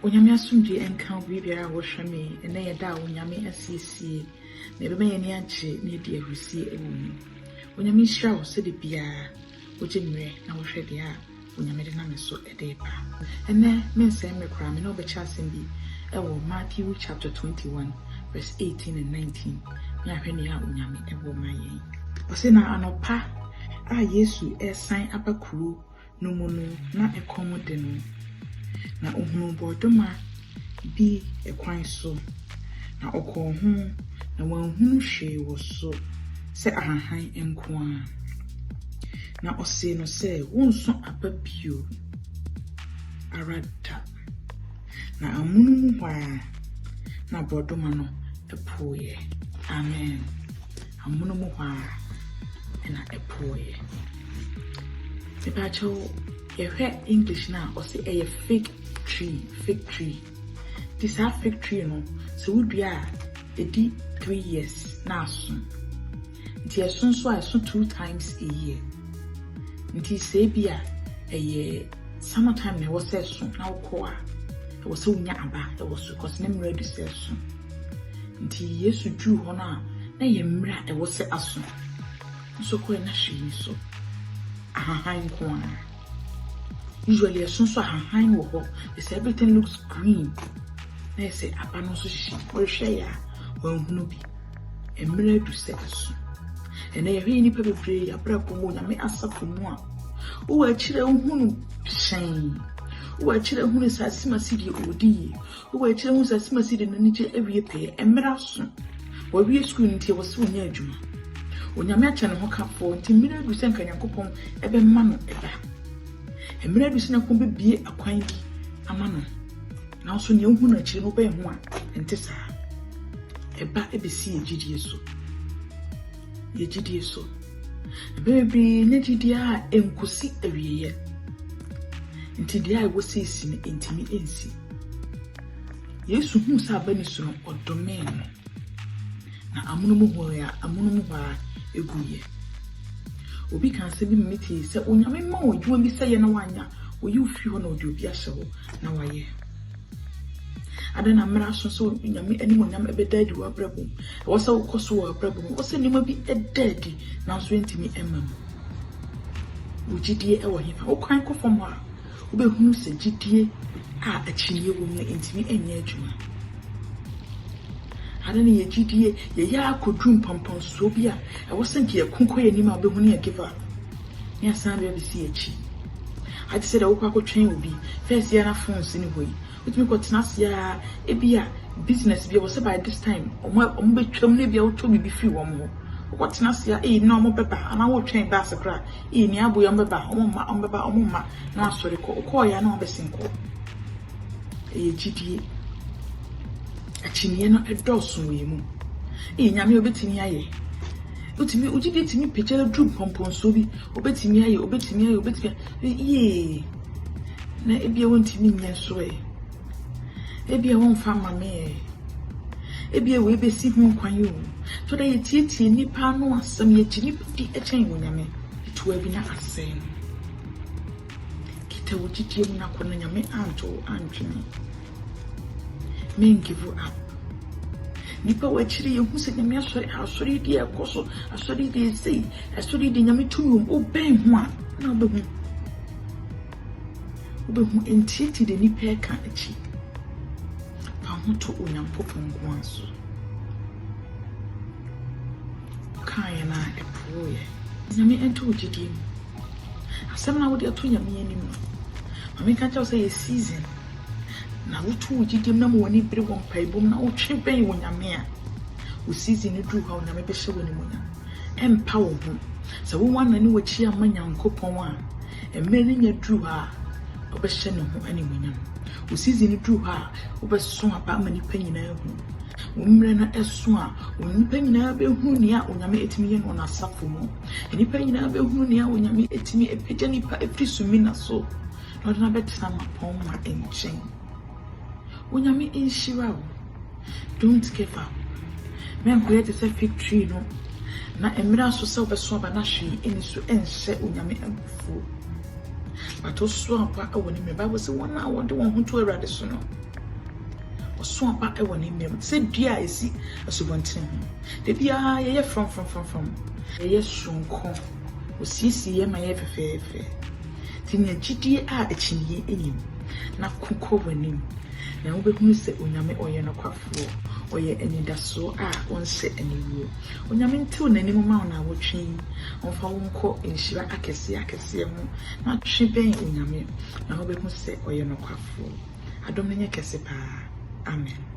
Onyame asumdie enka bibia wo hwame ene yeda onyame asiesie na ebe me ni agye na di ahusie ewu onyame hyira wo se de bia wo gyemre na wo hwede a onyame de na me so ede ba ene me nsem me kra me no be chasem bi ewo Matthew chapter 21 verse 18 and 19 na hwene a onyame ewo mayen o se na anopa a Yesu esan abakuru no mu no na ekomo de no na ohunu bodoma bi ekwan so na okohu na wanhunu hwe wo so se ahahan enkoa na ose no se wonso ababio arada na amunu hwa na bodoma no epoye amen amunu hwa na epoye ebacho yehwe English na ose a fig tree this a fig tree no so would be edi 3 years na so nti esun so I so 2 times a year nti se bia summertime na was so na wo a e was so nya aba e was so cause na me ready so nti Yesu dru ho na ye mra e was aso so ko na hwe so ahahan ko usually as soon as ahahan wo ho because everything looks green na say abano so shi o hwe ya wanhunu bi emre du se aso ene ye hwe ni pepe pray abrabo mo nyame asafo mu a wo akire ohunu shen wo akire ohunu sasima sidi odi wo akire ohunu sasima sidi no niche ewie pe emra so wo wie school ntie wo se onya adwuma onyame acha ne ho kafo nti mira du se nka Yakobon ebe ma no eba emira du se na ko bebie akwan bi ama no na so ne ohunu akire no ba ho a ente sa eba ebesi ejidie so baby ne jidie a enkosi awieye nti dia a wo sesi ne entimi ensi Yesu hu sa bani so no odome no na amunumu hwa eguye obi kan se bi meti se onyame ma odwo bi se ye na wanya oyi ofi ho na odi obi ahye ho na waye adana mra so onyame anim onyame ebedadi wa brabum wo se ukoso wa brabum wo se nima bi edadi na so entimi emam ujidie e wo hifa wo kwan ko fom a wo be hunu se jidie a achinie wo mu entimi enya adwuma adana ye jidie ye ya kodrum pampon so bia e wo senke ye konkoye nima be hunu ye giver ni asan be si echi ati se da wo kwa twen obi first year na phones ni hoyi utimi ko tenasia ebia business bia wo se by this time omo be twam na bia wo to bi free wo mo ko tenasia na omo beba ana wo twen ba sekra ni abo yo beba omo ma na asori ko ya na obesinko ye jidie achiniye no edoso we mu nyame obetimi aye utimi ujide timi pechele drum pompon so bi obetimi aye ye na ebia wontimi nya so ebia won fa mame ebia we besi hu kwan yo so da yetietie nipa no asem ye gini di echen wonyame to abi na asem kita wujidie mu na kona nyame antwene men give up nipa wachiri yehu se nyame asori di ekoso asori di sei asori di nyame tumum oben ho a na obehu entity de nipa ka achi pa ho to onyampopon ko anso kai na epoye nyame ento ojidie asem na wo de to nyame anim no mame ka chawo say season na wutu ujidiem na mo woni bere won paibom na wotwe ben wonyame a wo season du ha wonyame be hye woni munya empa wo ho se wo wan na ni wachi amanya nkopon a emere nya du ha obe hye ne ho ani munya wo season du ha obe so aba amani panyina hu wo mre na eso a woni panyina be hu ni a wonyame etimi ye no na safo mu ni panyina be hu ni a wonyame etimi epegya nipa efrisumi na so no na betina mapon ma enchen onyame inshira don't give up men create a fig tree no na emira so se obeso ba na hwe eni so enhye onyame abufu but also apa awoni me Bible say wona won de won ho to awrade so no ɔso aba ɛwɔ ne mmɛm sɛ dua a esi asubɔntene ho de bia yɛyɛ from yɛyɛ sonko osiesie yɛ ma yɛ fɛfɛɛfɛ tinya gidie a akyinye enim na kokɔ w'anim na wobɛhunu sɛ onyame ɔyɛ nokwafoɔ ɔyɛ anidaso a ɔnsɛ aniwuo onyame ntew n'anim ma na wotwe ɔmfa wo nkɔ nhyira akɛse ho na twe bɛn onyame na wobɛhunu sɛ ɔyɛ nokwafoɔ adom ne nyɛ kɛse paa amen